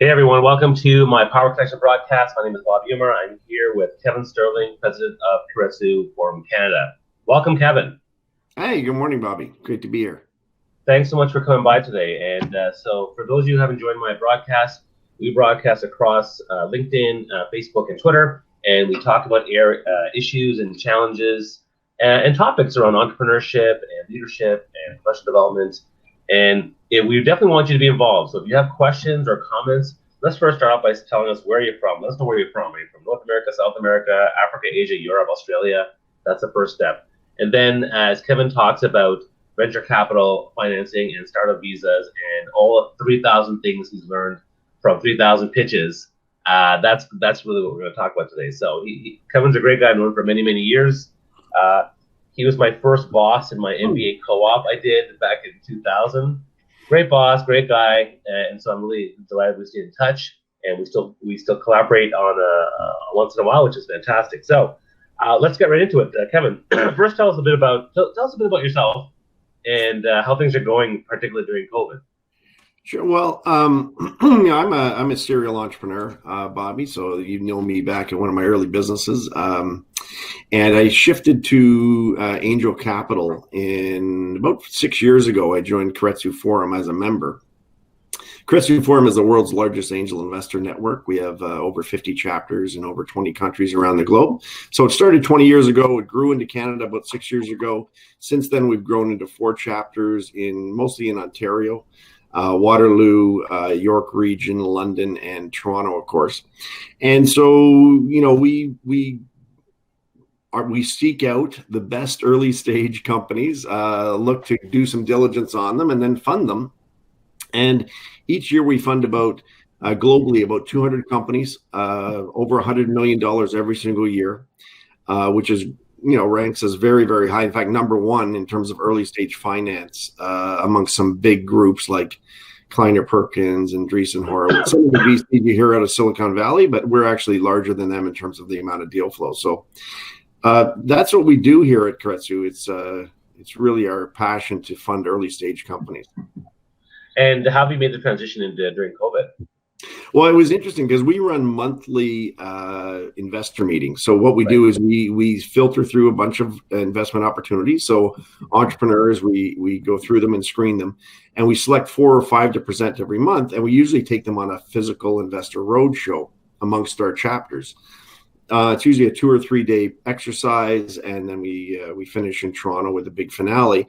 Hey everyone, welcome to my Power Connection broadcast. My name is Bob Humer. I'm here with Kevin Sterling, President of Keiretsu Forum Canada. Welcome, Kevin. Hey, good morning, Bobby. Great to be here. Thanks so much for coming by today. And so for those of you who haven't joined my broadcast, we broadcast across LinkedIn, Facebook, and Twitter, and we talk about issues and challenges and topics around entrepreneurship and leadership and professional development. And we definitely want you to be involved. So if you have questions or comments, let's first start off by telling us where you're from. Let us know where you're from. Are you from North America, South America, Africa, Asia, Europe, Australia? That's the first step. And then as Kevin talks about venture capital financing and startup visas and all 3,000 things he's learned from 3,000 pitches, that's really what we're going to talk about today. So Kevin's a great guy. I've known him for many, many years. He was my first boss in my MBA co-op I did back in 2000. Great boss, great guy, and so I'm really delighted we stay in touch, and we still collaborate on once in a while, which is fantastic. So let's get right into it. Kevin, first tell us a bit about yourself and how things are going, particularly during COVID. Sure. Well, I'm a serial entrepreneur, Bobby. So you know me back in one of my early businesses, and I shifted to angel capital in about 6 years ago. I joined Keiretsu Forum as a member. Keiretsu Forum is the world's largest angel investor network. We have over 50 chapters in over 20 countries around the globe. So it started 20 years ago. It grew into Canada about 6 years ago. Since then, we've grown into 4 chapters mostly in Ontario. Waterloo, York region, London, and Toronto, of course. And so, we seek out the best early stage companies, look to do some diligence on them, and then fund them. And each year we fund globally about 200 companies, over $100 million every single year, which is ranks as very, very high. In fact, number one in terms of early stage finance amongst some big groups like Kleiner Perkins and Andreessen Horowitz. Some of the VCs you hear out of Silicon Valley, but we're actually larger than them in terms of the amount of deal flow. So that's what we do here at Keiretsu. It's really our passion to fund early stage companies. And how have you made the transition during COVID? Well, it was interesting because we run monthly investor meetings. So what we do is we filter through a bunch of investment opportunities. So entrepreneurs, we go through them and screen them, and we select 4 or 5 to present every month. And we usually take them on a physical investor roadshow amongst our chapters. It's usually a 2 or 3 day exercise, and then we finish in Toronto with a big finale.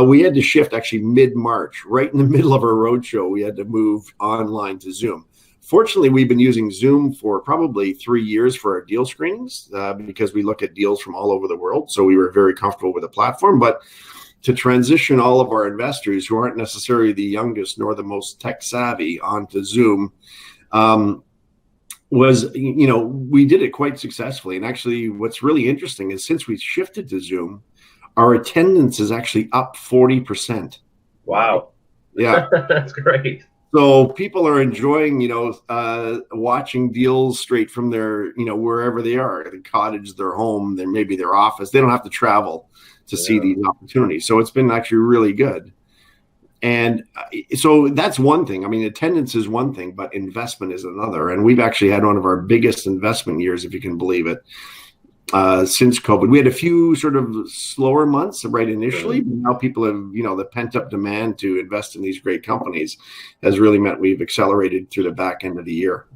We had to shift actually mid-March, right in the middle of our roadshow. We had to move online to Zoom. Fortunately, we've been using Zoom for probably 3 years for our deal screenings because we look at deals from all over the world. So we were very comfortable with the platform. But to transition all of our investors who aren't necessarily the youngest nor the most tech savvy onto Zoom we did it quite successfully. And actually, what's really interesting is since we shifted to Zoom, our attendance is actually up 40%. Wow. Yeah. That's great. So people are enjoying, watching deals straight from their, wherever they are, the cottage, their home, maybe their office. They don't have to travel to see these opportunities. So it's been actually really good. And so that's one thing. I mean, attendance is one thing, but investment is another. And we've actually had one of our biggest investment years, if you can believe it, since COVID. We had a few sort of slower months right initially, but now people have, the pent up demand to invest in these great companies has really meant we've accelerated through the back end of the year.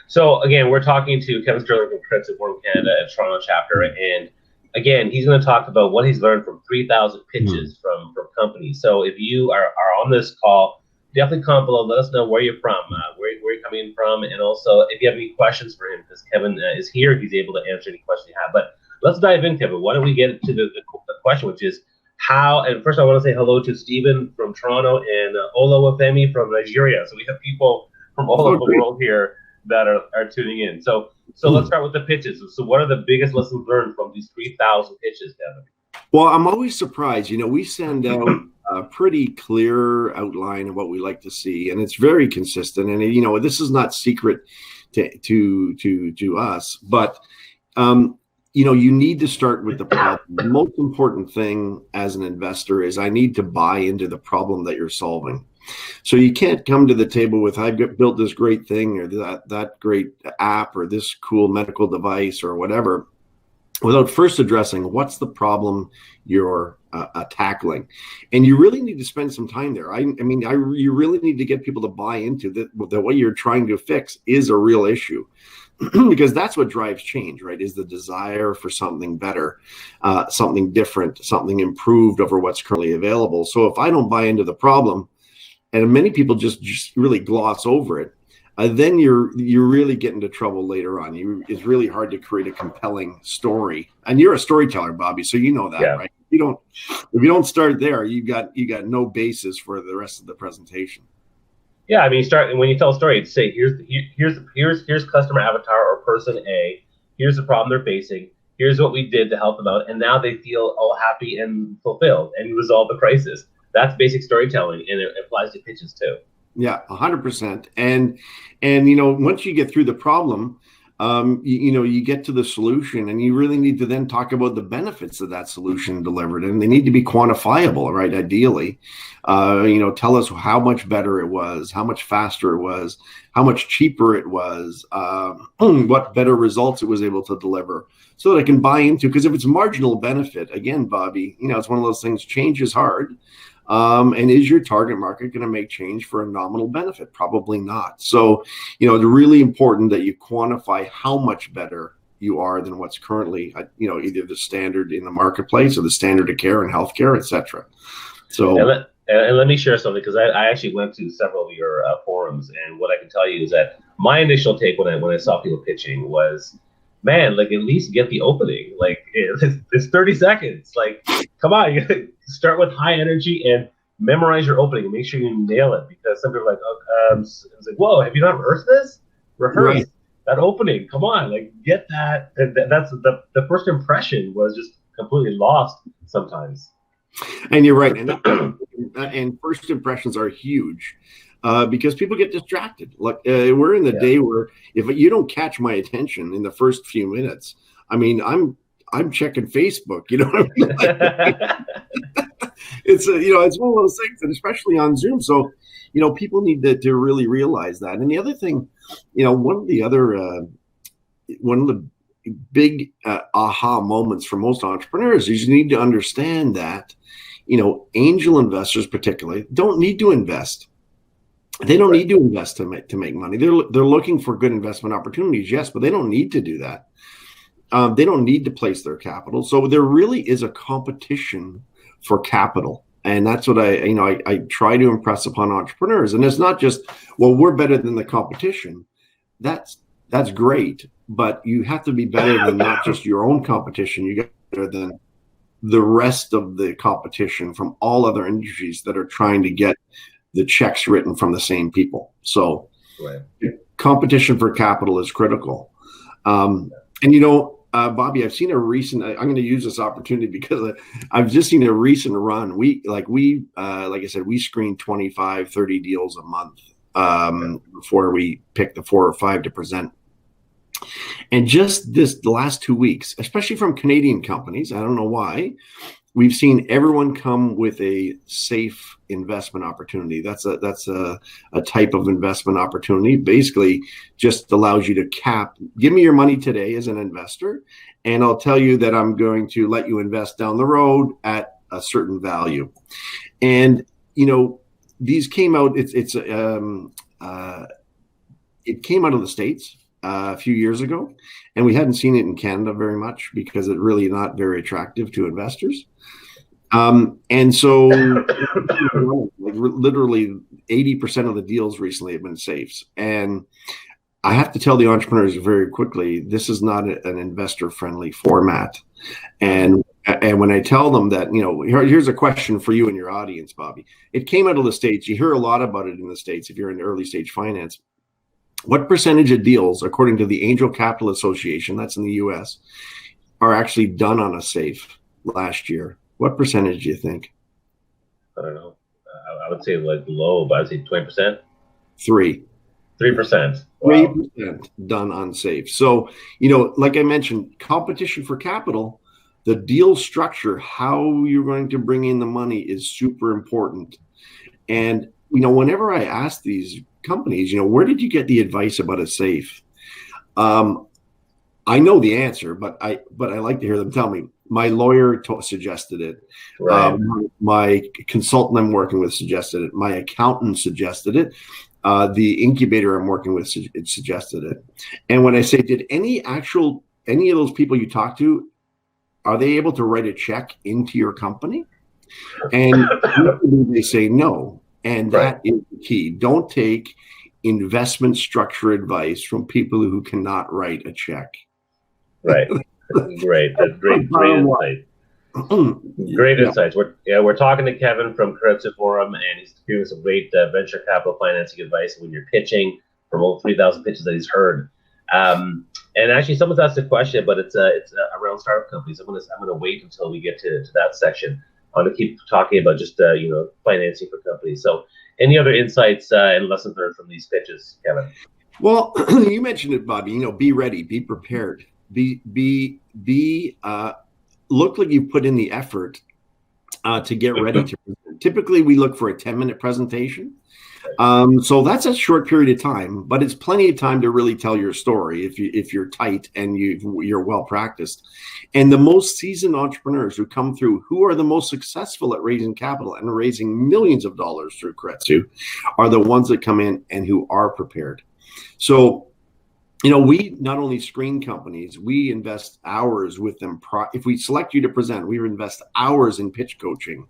So again, we're talking to Kevin Sterling from Keiretsu Forum Canada at Toronto chapter, and again, he's going to talk about what he's learned from 3,000 pitches from companies. So if you are on this call, definitely comment below. Let us know where you're from, where you're coming from, and also if you have any questions for him, because Kevin is here, he's able to answer any questions you have. But let's dive in, Kevin. Why don't we get to the question, which is how? And first, I want to say hello to Stephen from Toronto and Olawafemi from Nigeria. So we have people from all over the world here that are tuning in. So let's start with the pitches. So what are the biggest lessons learned from these 3,000 pitches, Kevin? Well, I'm always surprised. We send out a pretty clear outline of what we like to see, and it's very consistent. And this is not secret to us, but you need to start with the problem. The most important thing as an investor is I need to buy into the problem that you're solving. So you can't come to the table with, I've built this great thing or that great app or this cool medical device or whatever, without first addressing what's the problem you're tackling. And you really need to spend some time there. You really need to get people to buy into that what you're trying to fix is a real issue. Because that's what drives change, right? Is the desire for something better, something different, something improved over what's currently available. So if I don't buy into the problem, and many people just really gloss over it, then you're really getting into trouble later on. It's really hard to create a compelling story. And you're a storyteller, Bobby, so you know that, Yeah. right? If you don't start there, you got no basis for the rest of the presentation. Yeah, I mean, when you tell a story, it's say here's customer avatar or person A. Here's the problem they're facing. Here's what we did to help them out, and now they feel all happy and fulfilled, and you resolve the crisis. That's basic storytelling, and it applies to pitches too. Yeah, 100%. And once you get through the problem, you get to the solution, and you really need to then talk about the benefits of that solution delivered, and they need to be quantifiable, right? Ideally, tell us how much better it was, how much faster it was, how much cheaper it was, what better results it was able to deliver, so that I can buy into. Because if it's marginal benefit, again, Bobby, it's one of those things. Change is hard. And is your target market going to make change for a nominal benefit? Probably not. So, it's really important that you quantify how much better you are than what's currently, either the standard in the marketplace or the standard of care in healthcare, et cetera. So, and let me share something, because I actually went to several of your forums, and what I can tell you is that my initial take when I saw people pitching was, man, like, at least get the opening. Like, it's 30 seconds. Like, come on, you start with high energy and memorize your opening and make sure you nail it. Because some people are like, it's like, whoa, have you not rehearsed this? Rehearse right. that opening. Come on, like, get that. That's the first impression was just completely lost sometimes. And you're right. And first impressions are huge. Because people get distracted. Like we're in the day where if you don't catch my attention in the first few minutes, I mean, I'm checking Facebook. You know what I mean? It's it's one of those things, and especially on Zoom. So, people need to really realize that. And the other thing, one of the big aha moments for most entrepreneurs is you need to understand that, angel investors particularly don't need to invest. They don't need to invest to make money. They're looking for good investment opportunities, yes, but they don't need to do that. They don't need to place their capital. So there really is a competition for capital, and that's what I try to impress upon entrepreneurs. And it's not just, well, we're better than the competition. That's great, but you have to be better than not just your own competition. You get better than the rest of the competition from all other industries that are trying to get the checks written from the same people. So competition for capital is critical. And, Bobby, I've seen a recent, I'm going to use this opportunity because I've just seen a recent run. Like I said, we screen 25, 30 deals a month before we pick the 4 or 5 to present. And just the last 2 weeks, especially from Canadian companies, I don't know why, we've seen everyone come with a safe investment opportunity. That's a type of investment opportunity. Basically, just allows you to cap. Give me your money today as an investor, and I'll tell you that I'm going to let you invest down the road at a certain value. And these came out. It came out of the States a few years ago, and we hadn't seen it in Canada very much because it's really not very attractive to investors. And so literally 80% of the deals recently have been safes. And I have to tell the entrepreneurs very quickly, this is not an investor-friendly format. And when I tell them that, here's a question for you and your audience, Bobby. It came out of the States. You hear a lot about it in the States if you're in early stage finance. What percentage of deals, according to the Angel Capital Association, that's in the US, are actually done on a safe last year? What percentage do you think? I don't know. I would say like low, but I'd say 20%. 3. 3%. Wow. 3% done unsafe. So, like I mentioned, competition for capital, the deal structure, how you're going to bring in the money is super important. And, whenever I ask these companies, where did you get the advice about a safe? I know the answer, but I like to hear them tell me. My lawyer suggested it. Right. My consultant I'm working with suggested it. My accountant suggested it. The incubator I'm working with suggested it. And when I say, did any of those people you talk to, are they able to write a check into your company? And they say no. And that is the key. Don't take investment structure advice from people who cannot write a check. Right. Great. That's great insight. Great insights. We're talking to Kevin from Kretzer Forum, and he's giving some great venture capital financing advice when you're pitching from all 3,000 pitches that he's heard. And actually, someone's asked a question, but it's around startup companies. I'm gonna wait until we get to that section. I want to keep talking about just financing for companies. So, any other insights and lessons learned from these pitches, Kevin? Well, you mentioned it, Bobby. Be ready, be prepared, look like you put in the effort to get ready to present. Typically, we look for a 10-minute presentation. So that's a short period of time, but it's plenty of time to really tell your story if you're tight and you're well practiced. And the most seasoned entrepreneurs who come through, who are the most successful at raising capital and raising millions of dollars through Kretzer, are the ones that come in and who are prepared. So, we not only screen companies, we invest hours with them. If we select you to present, we invest hours in pitch coaching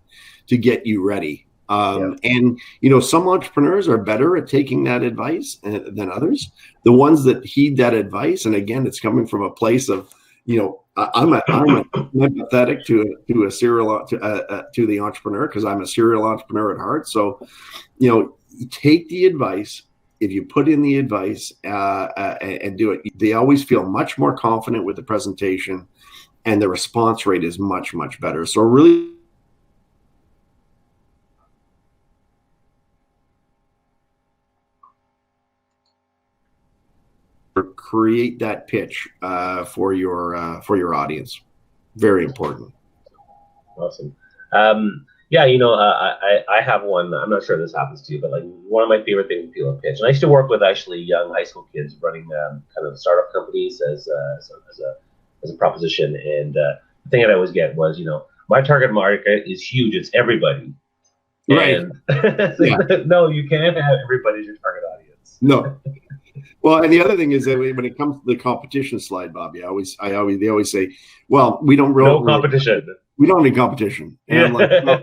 to get you ready. And, some entrepreneurs are better at taking that advice than others. The ones that heed that advice, and again, it's coming from a place of, I'm empathetic to the entrepreneur, because I'm a serial entrepreneur at heart. So, take the advice. If you put in the advice and do it, they always feel much more confident with the presentation, and the response rate is much, much better. So really create that pitch for your audience. Very important. Awesome. I have one. I'm not sure this happens to you, but like one of my favorite things with people pitch. And I used to work with actually young high school kids running kind of startup companies as a proposition. And the thing that I always get was, my target market is huge. It's everybody. Right. And no, you can't have everybody as your target audience. No. Well, and the other thing is that when it comes to the competition slide, Bobby, they always say, well, we don't really no competition. We don't have any competition. And I'm like, well,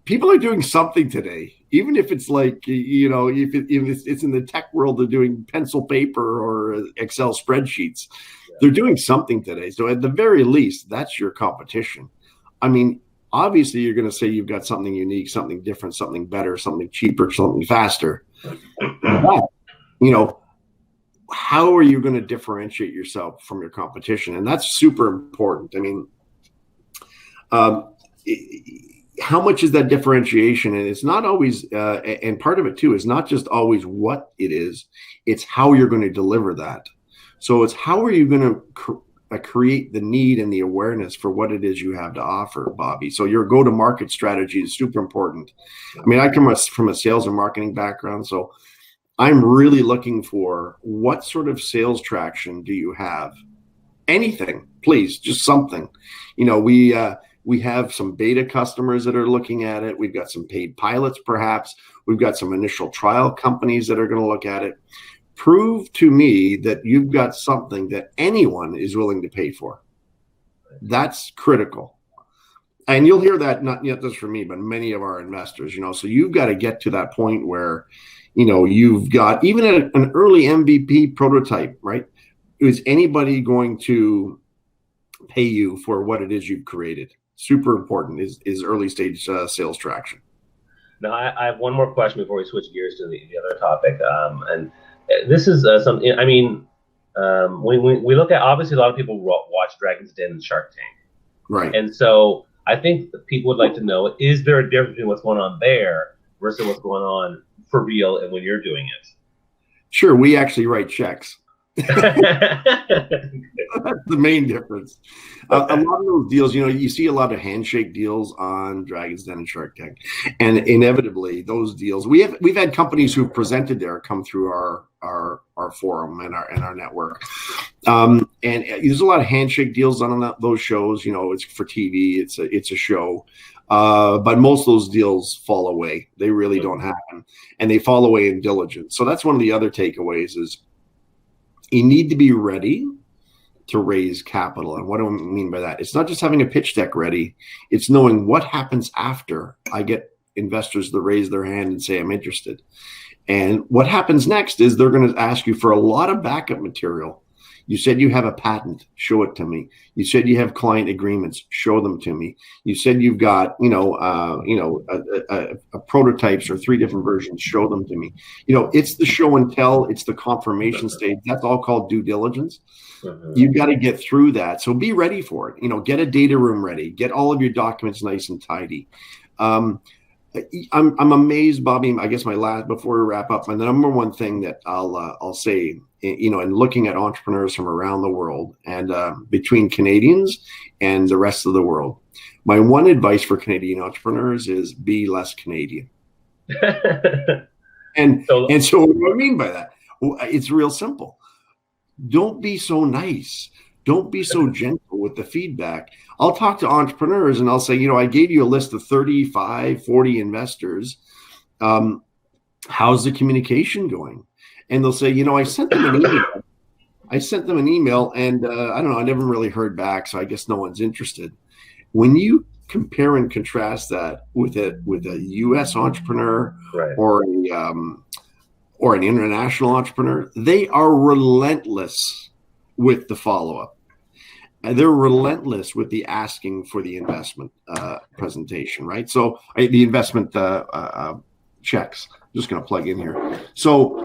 people are doing something today, even if it's like, if it's in the tech world, they're doing pencil paper or Excel spreadsheets. Yeah. They're doing something today. So at the very least, that's your competition. I mean, obviously, you're going to say you've got something unique, something different, something better, something cheaper, something faster. But, how are you going to differentiate yourself from your competition? And that's super important. I mean, how much is that differentiation? And it's not always, and part of it too is not just always what it is, it's how you're going to deliver that. So it's how are you going to create the need and the awareness for what it is you have to offer, Bobby. So your go-to-market strategy is super important. I mean, I come from a sales and marketing background, so I'm really looking for what sort of sales traction do you have? Anything, please, just something. We have some beta customers that are looking at it. We've got some paid pilots, perhaps. We've got some initial trial companies that are going to look at it. Prove to me that you've got something that anyone is willing to pay for. That's critical. And you'll hear that not just from me, but many of our investors, so you've got to get to that point where, you've got even an early MVP prototype, right? Is anybody going to pay you for what it is you've created? Super important is early stage sales traction. Now, I have one more question before we switch gears to the other topic. And this is something, I mean, we look at, obviously a lot of people watch Dragon's Den and Shark Tank. Right. And so I think people would like to know, is there a difference between what's going on there versus what's going on for real and when you're doing it? Sure, we actually write checks. That's the main difference. A lot of those deals, you see a lot of handshake deals on Dragon's Den and Shark Tank, and inevitably those deals. We've had companies who've presented there come through our forum and our network, and there's a lot of handshake deals on those shows. It's for TV. It's a show, but most of those deals fall away. They really don't happen, and they fall away in diligence. So that's one of the other takeaways is you need to be ready to raise capital. And what do I mean by that? It's not just having a pitch deck ready. It's knowing what happens after I get investors to raise their hand and say, I'm interested. And what happens next is they're going to ask you for a lot of backup material. You said you have a patent, show it to me. You said you have client agreements, show them to me. You said you've got, prototypes or 3 different versions, show them to me. It's the show and tell, it's the confirmation stage. That's all called due diligence. You've got to get through that. So be ready for it. Get a data room ready. Get all of your documents nice and tidy. I'm amazed, Bobby. I guess before we wrap up, and the number one thing that I'll say, and looking at entrepreneurs from around the world and between Canadians and the rest of the world, my one advice for Canadian entrepreneurs is be less Canadian. and so what do I mean by that? Well, it's real simple. Don't be so nice. Don't be so gentle with the feedback. I'll talk to entrepreneurs and I'll say, I gave you a list of 35, 40 investors. How's the communication going? And they'll say, I sent them an email. And I don't know, I never really heard back. So I guess no one's interested. When you compare and contrast that with a U.S. entrepreneur, right, or an international entrepreneur, they are relentless with the follow-up. They're relentless with the asking for the investment presentation, right? So the investment checks. I'm just going to plug in here. So,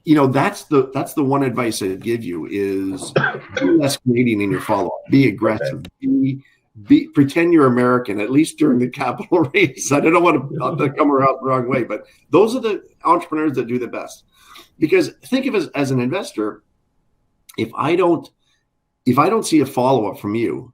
that's the one advice I'd give you is be less Canadian in your follow-up. Be aggressive. Pretend you're American, at least during the capital raise. I don't want to come around the wrong way, but those are the entrepreneurs that do the best. Because think of it as an investor, if I don't see a follow-up from you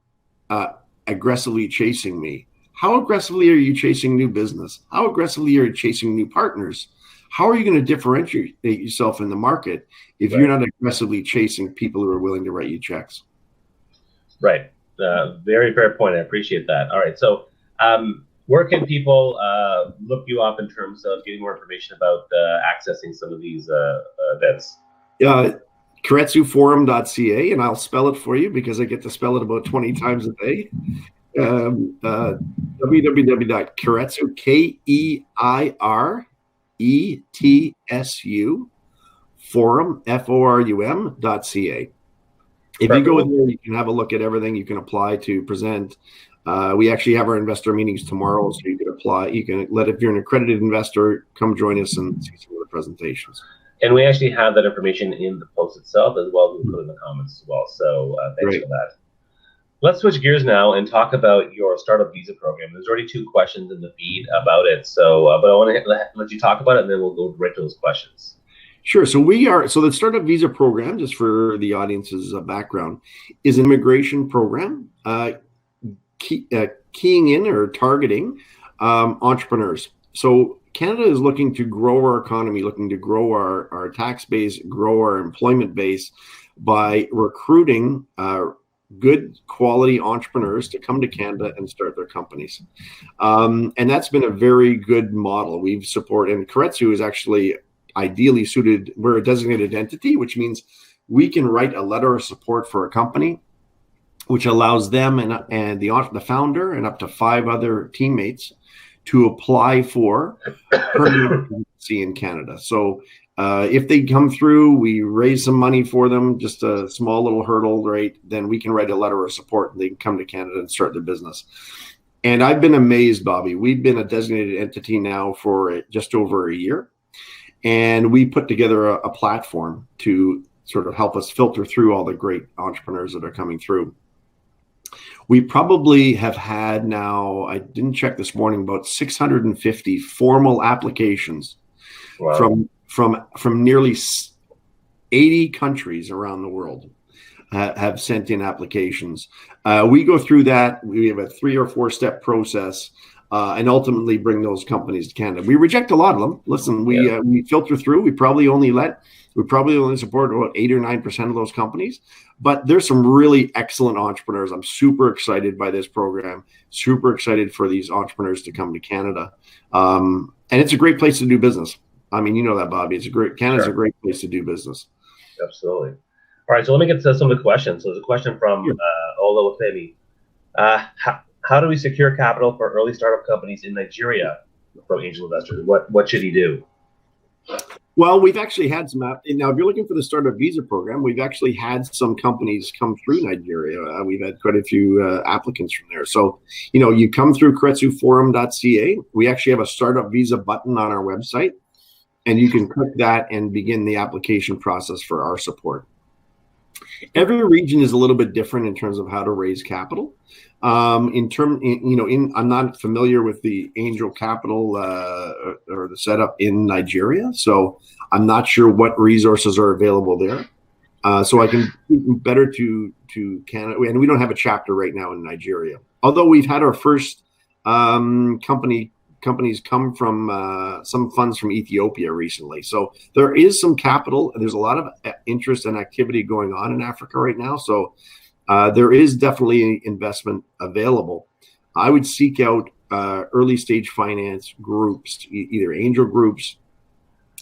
aggressively chasing me, how aggressively are you chasing new business? How aggressively are you chasing new partners? How are you going to differentiate yourself in the market if you're not aggressively chasing people who are willing to write you checks? Right. Very fair point. I appreciate that. All right. So where can people look you up in terms of getting more information about accessing some of these events? KeiretsuForum.ca, and I'll spell it for you because I get to spell it about 20 times a day. www.keiretsu, KEIRETSU, forum, FORUM.ca. If you go in there, you can have a look at everything. You can apply to present. We actually have our investor meetings tomorrow, so you can apply. You can if you're an accredited investor, come join us and see some of the presentations. And we actually have that information in the post itself as well. We'll put it in the comments as well. So thanks for that. Let's switch gears now and talk about your startup visa program. There's already 2 questions in the feed about it. So, but I want to let you talk about it, and then we'll go right to those questions. Sure. So the startup visa program, just for the audience's background, is an immigration program keying in or targeting entrepreneurs. So Canada is looking to grow our economy, looking to grow our tax base, grow our employment base by recruiting good quality entrepreneurs to come to Canada and start their companies. And that's been a very good model. We've supported, and Keiretsu is actually ideally suited. We're a designated entity, which means we can write a letter of support for a company, which allows them and the founder and up to 5 other teammates to apply for permanent residency in Canada. So if they come through, we raise some money for them, just a small little hurdle rate, then we can write a letter of support and they can come to Canada and start their business. And I've been amazed, Bobby. We've been a designated entity now for just over a year. And we put together a platform to sort of help us filter through all the great entrepreneurs that are coming through. We probably have had now, I didn't check this morning, about 650 formal applications from nearly 80 countries around the world have sent in applications. We go through that. We have a 3 or 4 step process, and ultimately bring those companies to Canada. We reject a lot of them. Listen, we filter through. We probably only support about 8 or 9% of those companies. But there's some really excellent entrepreneurs. I'm super excited by this program. Super excited for these entrepreneurs to come to Canada, and it's a great place to do business. I mean, you know that, Bobby. Canada's a great place to do business. Absolutely. All right, so let me get to some of the questions. So there's a question from Ola Wafemi. How do we secure capital for early startup companies in Nigeria from angel investors? What should he do? Well, we've actually had some. Now, if you're looking for the startup visa program, we've actually had some companies come through Nigeria. We've had quite a few applicants from there. So, you come through karetsuforum.ca. We actually have a startup visa button on our website, and you can click that and begin the application process for our support. Every region is a little bit different in terms of how to raise capital. I'm not familiar with the angel capital or the setup in Nigeria, so I'm not sure what resources are available there. So I can better to Canada, and we don't have a chapter right now in Nigeria. Although we've had our first companies come from some funds from Ethiopia recently. So there is some capital. There's a lot of interest and activity going on in Africa right now. So there is definitely investment available. I would seek out early stage finance groups, either angel groups,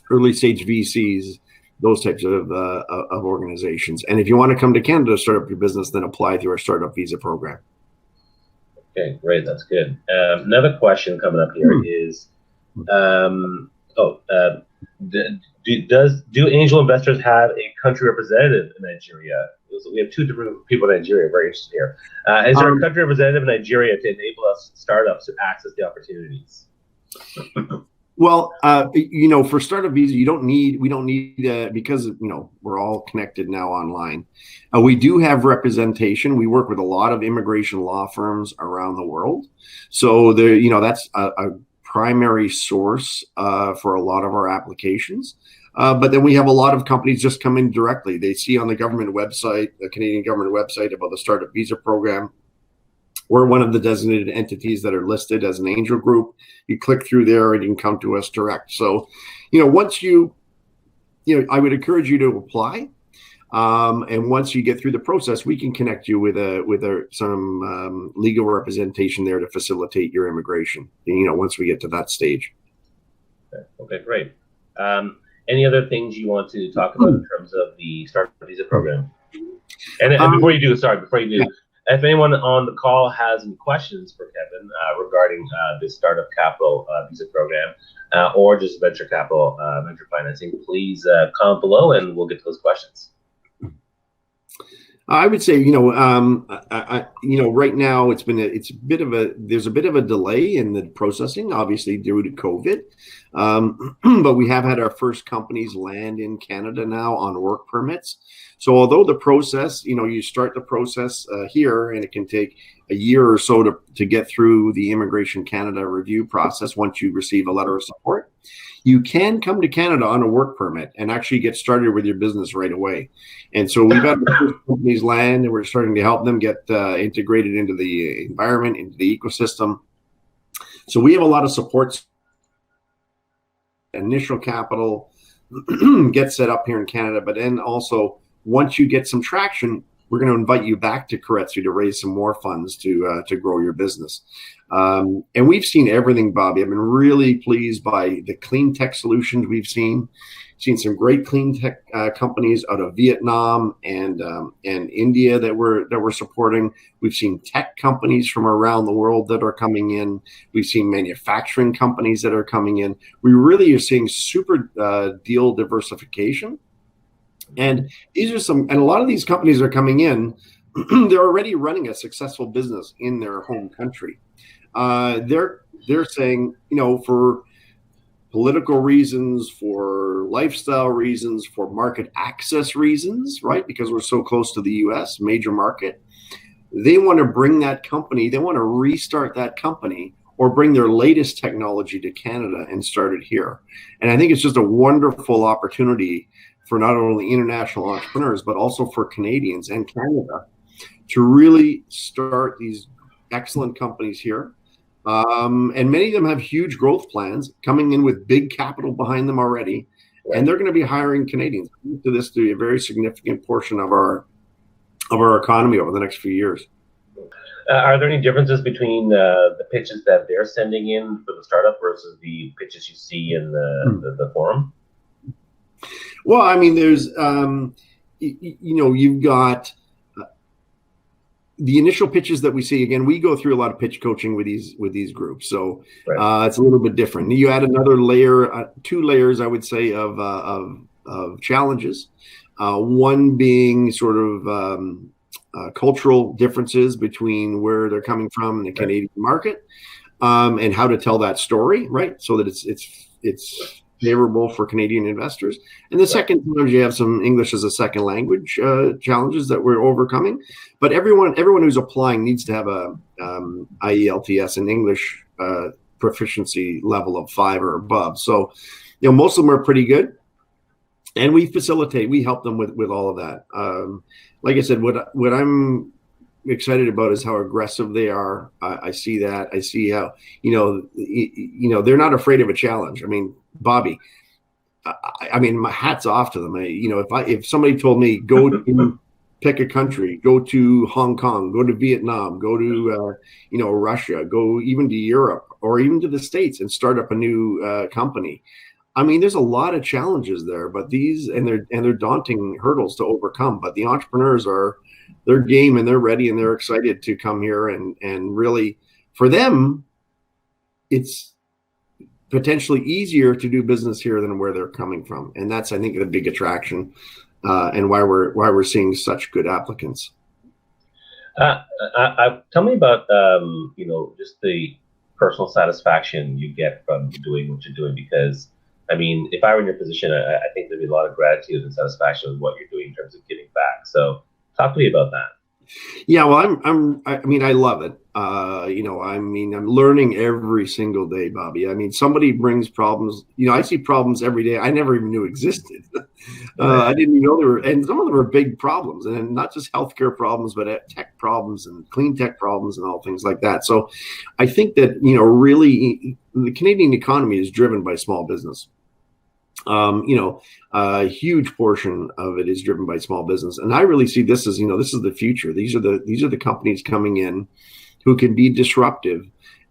early stage VCs, those types of organizations. And if you want to come to Canada to start up your business, then apply through our startup visa program. Okay, great. That's good. Another question coming up here is, do angel investors have a country representative in Nigeria? So we have 2 different people in Nigeria. Very interested here. Is there a country representative in Nigeria to enable us startups to access the opportunities? Well, for startup visa, we don't need because we're all connected now online. We do have representation. We work with a lot of immigration law firms around the world, so that's a primary source for a lot of our applications. But then we have a lot of companies just come in directly. They see on the government website, the Canadian government website, about the startup visa program. We're one of the designated entities that are listed as an angel group. You click through there and you can come to us direct. So, once I would encourage you to apply. And once you get through the process, we can connect you with some legal representation there to facilitate your immigration, once we get to that stage. Okay, great. Any other things you want to talk about in terms of the startup visa program? And before you do, if anyone on the call has any questions for Kevin regarding the startup capital visa program or just venture capital, venture financing, please comment below and we'll get to those questions. I would say, right now there's a bit of a delay in the processing, obviously due to COVID. But we have had our first companies land in Canada now on work permits. So although the process, you start the process here, and it can take a year or so to get through the Immigration Canada review process once you receive a letter of support, you can come to Canada on a work permit and actually get started with your business right away. And so we've had companies land, and we're starting to help them get integrated into the environment, into the ecosystem. So we have a lot of supports. Initial capital get set up here in Canada, but then also once you get some traction, we're going to invite you back to Karetsu to raise some more funds to grow your business. And we've seen everything, Bobby. I've been really pleased by the clean tech solutions we've seen. Some great clean tech companies out of Vietnam and India that we're supporting. We've seen tech companies from around the world that are coming in. We've seen manufacturing companies that are coming in. We really are seeing super deal diversification. And a lot of these companies are coming in. They're already running a successful business in their home country. They're saying, for political reasons, for lifestyle reasons, for market access reasons, right? Because we're so close to the US, major market. They want to bring that company, they want to restart that company or bring their latest technology to Canada and start it here. And I think it's just a wonderful opportunity for not only international entrepreneurs, but also for Canadians and Canada to really start these excellent companies here. And many of them have huge growth plans coming in with big capital behind them already. Right. And they're going to be hiring Canadians to this to be a very significant portion of our economy over the next few years. Are there any differences between the pitches that they're sending in for the startup versus the pitches you see in the forum? Well, I mean, there's, you've got the initial pitches that we see. Again, we go through a lot of pitch coaching with these groups, so right. It's a little bit different. You add another layer, 2 layers, I would say, of challenges. One being sort of cultural differences between where they're coming from in the Canadian market, and how to tell that story, right? So that it's favorable for Canadian investors. And the second, you have some English as a second language challenges that we're overcoming. But everyone who's applying needs to have a IELTS in English proficiency level of 5 or above. So, most of them are pretty good. And we help them with all of that. Like I said, what I'm excited about is how aggressive they are. I see that. I see how, they're not afraid of a challenge. I mean, Bobby, I mean, my hat's off to them. If somebody told me go to pick a country, go to Hong Kong, go to Vietnam, go to Russia, go even to Europe or even to the States and start up a new company. I mean, there's a lot of challenges there, but they're daunting hurdles to overcome. But the entrepreneurs they're game and they're ready and they're excited to come here and really, for them, it's potentially easier to do business here than where they're coming from, and that's, I think, a big attraction, and why we're seeing such good applicants. Tell me about just the personal satisfaction you get from doing what you're doing, because I mean, if I were in your position, I think there'd be a lot of gratitude and satisfaction with what you're doing in terms of giving back. So talk to me about that. Yeah, well, I love it. I'm learning every single day, Bobby. I mean, somebody brings problems. I see problems every day I never even knew existed. I didn't even know there were, and some of them are big problems, and not just healthcare problems, but tech problems and clean tech problems and all things like that. So I think that, really the Canadian economy is driven by small business. A huge portion of it is driven by small business, and I really see this as, this is the future. These are the companies coming in who can be disruptive,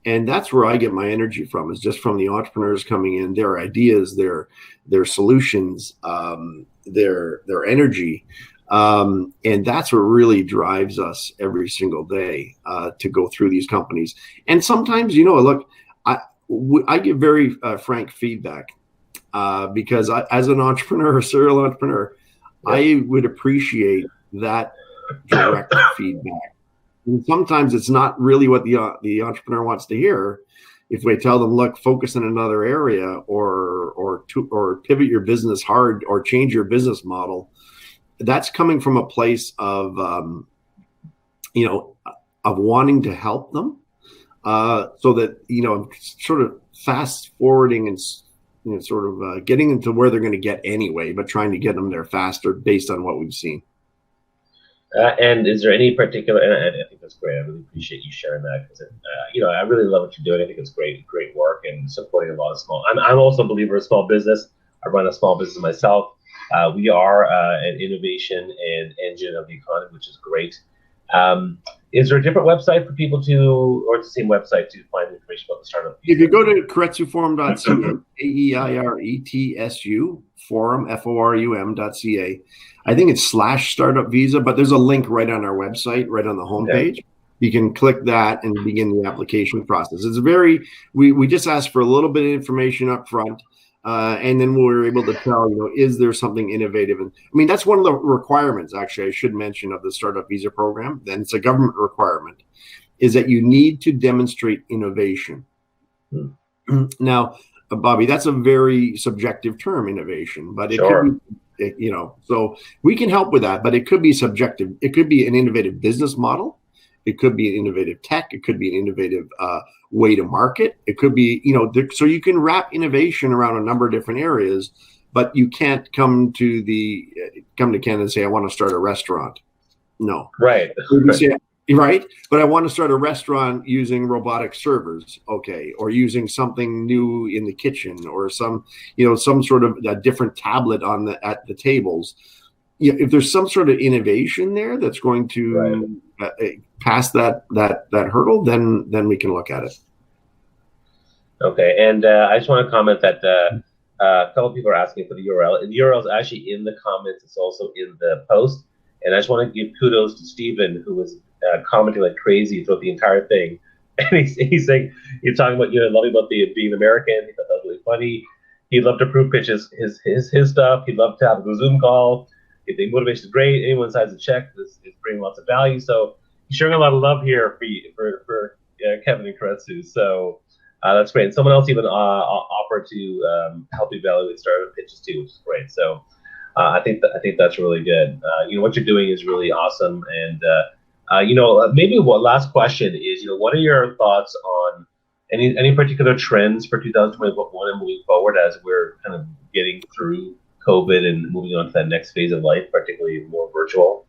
and that's where I get my energy from. Is just from the entrepreneurs coming in, their ideas, their solutions, their energy, and that's what really drives us every single day to go through these companies. And sometimes, look, I give very frank feedback. Because as an entrepreneur, a serial entrepreneur, I would appreciate that direct feedback. And sometimes it's not really what the entrepreneur wants to hear. If we tell them, look, focus in another area, or pivot your business hard, or change your business model, that's coming from a place of of wanting to help them, so that sort of fast forwarding and getting into where they're going to get anyway, but trying to get them there faster based on what we've seen. And is there any particular, and I think that's great. I really appreciate you sharing that, because I really love what you're doing. I think it's great work, and supporting a lot of small. I'm also a believer of small business. I run a small business myself. We are an innovation and engine of the economy, which is great. Is there a different website for people or it's the same website to find information about the startup? If you go to keiretsuforum.ca, AEIRETSU forum, FORUM.ca, I think it's /startup visa, but there's a link right on our website, right on the homepage. Okay. You can click that and begin the application process. It's we just ask for a little bit of information up front. And then we're able to tell, is there something innovative? And I mean, that's one of the requirements, actually, I should mention, of the Startup Visa program. Then it's a government requirement, is that you need to demonstrate innovation. Now, Bobby, that's a very subjective term, innovation, but it could be, so we can help with that, but it could be subjective. It could be an innovative business model. It could be an innovative tech. It could be an innovative way to market. It could be, so you can wrap innovation around a number of different areas, but you can't come to Canada and say, I want to start a restaurant. No. Right. You say, right? But I want to start a restaurant using robotic servers, okay, or using something new in the kitchen, or some sort of a different tablet at the tables. If there's some sort of innovation there that's going to pass that hurdle, then we can look at it. Okay, and I just want to comment that a couple of people are asking for the URL. And the URL is actually in the comments. It's also in the post. And I just want to give kudos to Stephen, who was commenting like crazy throughout the entire thing. And he's saying, you're talking about, loving about being American. He thought that was really funny. He'd love to proof pitch his stuff. He'd love to have a Zoom call. If the motivation is great, anyone signs a check is bringing lots of value. So he's sharing a lot of love here for Kevin and Karetsu. So that's great. And someone else even offered to help evaluate startup pitches too, which is great. So I think that's really good. What you're doing is really awesome. And maybe one last question is, what are your thoughts on any particular trends for 2021 and moving forward as we're kind of getting through COVID and moving on to that next phase of life, particularly more virtual?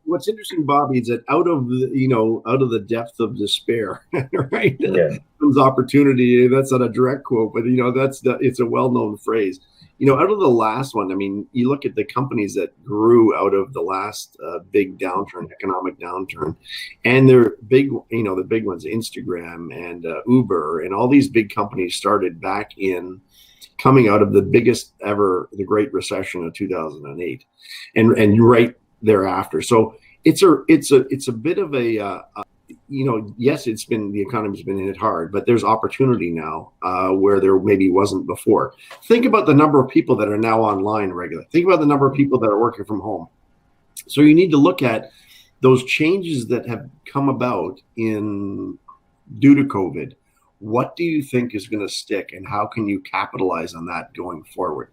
What's interesting, Bobby, is that out of the depth of despair, right? Yeah. Comes opportunity. That's not a direct quote, but it's a well-known phrase. Out of the last one, I mean, you look at the companies that grew out of the last big downturn, economic downturn, and they're big, the big ones, Instagram and Uber, and all these big companies started back coming out of the biggest ever, the Great Recession of 2008, and right thereafter. So it's a bit of a yes, the economy's been hit hard, but there's opportunity now where there maybe wasn't before. Think about the number of people that are now online regularly. Think about the number of people that are working from home. So you need to look at those changes that have come about due to COVID. What do you think is going to stick, and how can you capitalize on that going forward?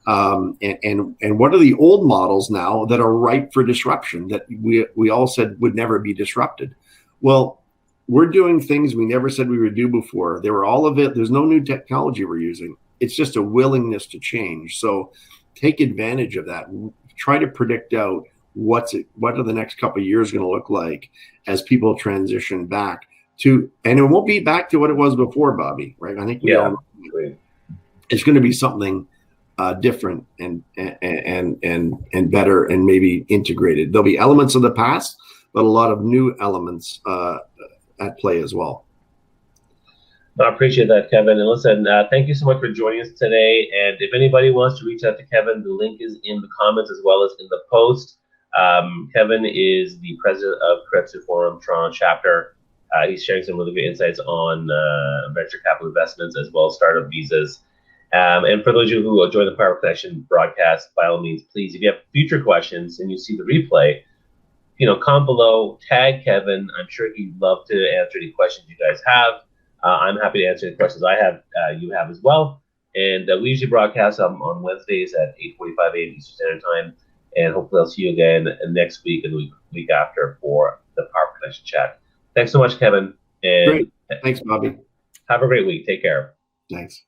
And what are the old models now that are ripe for disruption that we all said would never be disrupted? Well, we're doing things we never said we would do before. They were all of it. There's no new technology we're using. It's just a willingness to change. So take advantage of that. Try to predict out what are the next couple of years going to look like as people transition back to, and it won't be back to what it was before, Bobby, right? I think we all know it's going to be something different and better and maybe integrated. There'll be elements of the past, but a lot of new elements at play as well. I appreciate that, Kevin. And listen, thank you so much for joining us today. And if anybody wants to reach out to Kevin, the link is in the comments as well as in the post. Kevin is the president of Karetsu Forum Toronto chapter. He's sharing some really good insights on venture capital investments as well as startup visas. And for those of you who join the Power Connection broadcast, by all means, please, if you have future questions and you see the replay, comment below, tag Kevin. I'm sure he'd love to answer any questions you guys have. I'm happy to answer any questions you have as well. And we usually broadcast on Wednesdays at 8:45 a.m. Eastern Standard Time. And hopefully I'll see you again next week and the week after for the Power Connection chat. Thanks so much, Kevin. And great. Thanks, Bobby. Have a great week. Take care. Thanks.